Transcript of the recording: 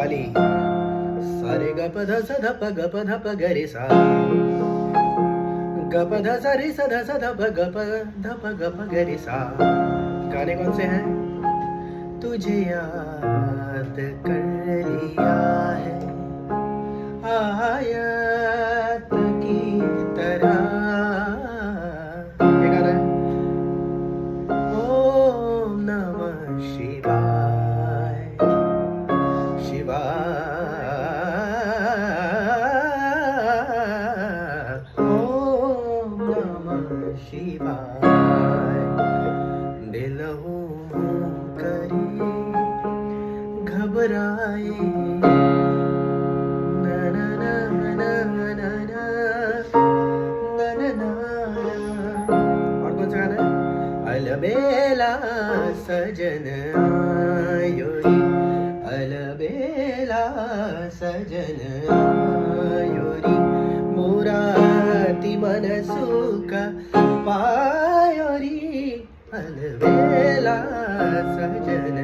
वाली सारे ग प ध स ध प ग प ध प ग रे सा ग प ध स रे स ध स ध प ग प ध प ग प ग रे सा। गाने कौन से हैं? तुझे याद कर लिया है आयत की तरह, ये गाना है। ओम नमः शिवाय शिवाय, ओम नमः शिवाय। दिल करे घबराए ना ना ना ना ना ना ना ना ना। और कौन सा गाना है? अलबेला सजन आयोरी अलबेला सजन आयोरी मोराती मनसुका पायोरी अलबेला सजन